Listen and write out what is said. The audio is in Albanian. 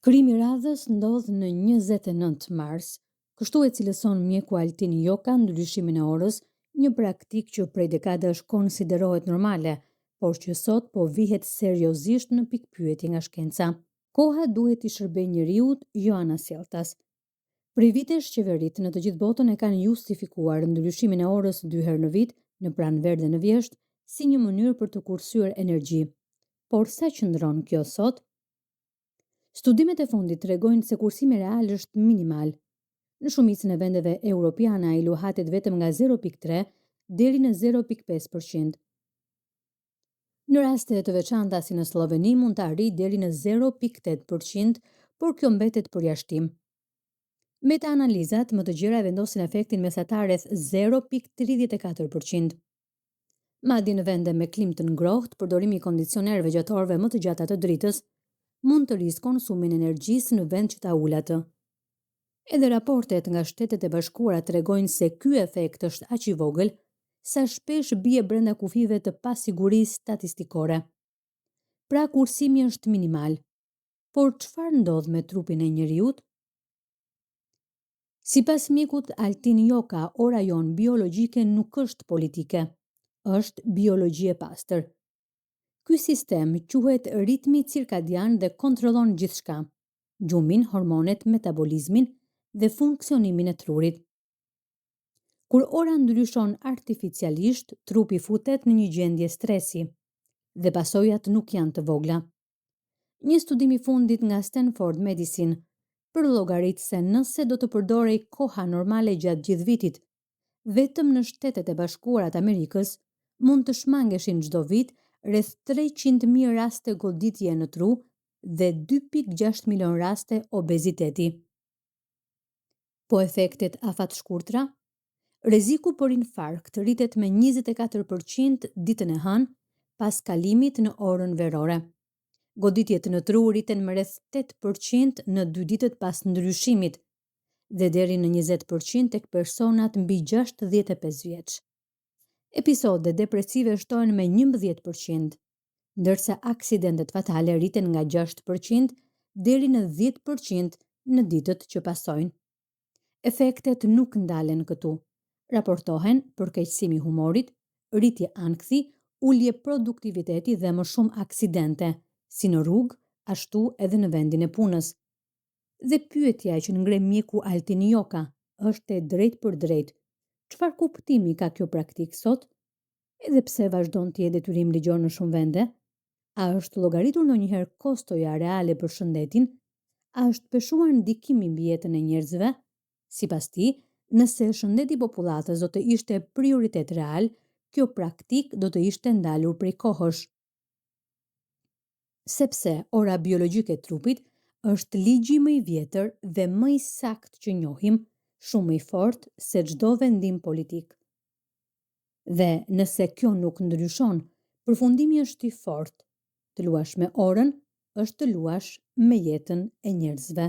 Krimi i radhës ndodh në 29 mars, kështu e cilëson mjeku Altin Joka ndryshimin e orës, një praktikë që prej dekadash konsiderohet normale, por që sot po vihet seriozisht në pikpyetje nga shkenca. Koha duhet i shërbejë njeriut, jo anasjelltas. Prej vitesh qeveritë në të gjithë botën e kanë justifikuar ndryshimin e orës 2 herë në vit, në pranverë dhe në vjeshtë, si një mënyrë për të kursyer energji. Por sa qëndron kjo sot? Studimet e fundit tregojnë se kursimi real është minimal. Në shumicën e vendeve europiane ai luhatet vetëm nga 0.3 deri në 0.5%. Në raste të veçanta si në Sloveni mund të arrijë deri në 0.8%, por kjo mbetet përjashtim. Meta-analizat më të gjera vendosin efektin mesatar rreth 0.34%. Madje në vende me klimë të ngrohtë, përdorimi i kondicionerëve gjatorëve më të gjata të dritës mund të rrisë konsumin e energjisë në vend që ta ulë atë. Edhe raportet nga Shtetet e Bashkuara tregojnë se ky efekt është aq i vogël sa shpesh bie brenda kufive të pasigurisë statistikore. Pra kursimi është minimal. Por çfarë ndodh me trupin e njeriut? Sipas mjekut Altin Joka, ora jon biologjike nuk është politike, është biologji e pastër. Ky sistem quhet ritmi cirkadian dhe kontrollon gjithçka: gjumin, hormonet, metabolizmin dhe funksionimin e trurit. Kur ora ndryshon artificialisht, trupi futet në një gjendje stresi dhe pasojat nuk janë të vogla. Një studim i fundit nga Stanford Medicine përllogarit se nëse do të përdorej koha normale gjatë gjithë vitit, vetëm në Shtetet e Bashkuara të Amerikës mund të shmangeshin çdo vit rreth 300.000 raste goditje në tru dhe 2.6 milion raste obeziteti. Po efektet afatshkurtra? Rreziku për infarkt rritet me 24% ditën e hënë pas kalimit në orën verore. Goditjet në tru rriten me rreth 8% në 2 ditët pas ndryshimit dhe deri në 20% tek personat mbi 65 vjeç. Episodet depresive shtohen me 11%, ndërsa aksidentet fatale rriten nga 6% deri në 10% në ditët që pasojnë. Efektet nuk ndalen këtu. Raportohen përkeqësimi i humorit, rritje ankthi, ulje produktiviteti dhe më shumë aksidente, si në rrugë, ashtu edhe në vendin e punës. Dhe pyetja që ngre mjeku Altin Joka është e drejtë për drejtë: çfarë kuptimi ka kjo praktikë sot? Edhe pse vazhdon të jetë detyrim ligjor në shumë vende, a është llogaritur ndonjëherë kostoja reale për shëndetin? A është peshuar ndikimi mbi jetën e njerëzve? Sipas tij, nëse shëndeti i popullatës do të ishte prioritet real, kjo praktikë do të ishte ndalur prej kohësh. Sepse ora biologjike e trupit është ligji më i vjetër dhe më i saktë që njohim, shumë më i fortë se çdo vendim politik. Dhe nëse kjo nuk ndryshon, përfundimi është i fortë: të luash me orën është të luash me jetën e njerëzve.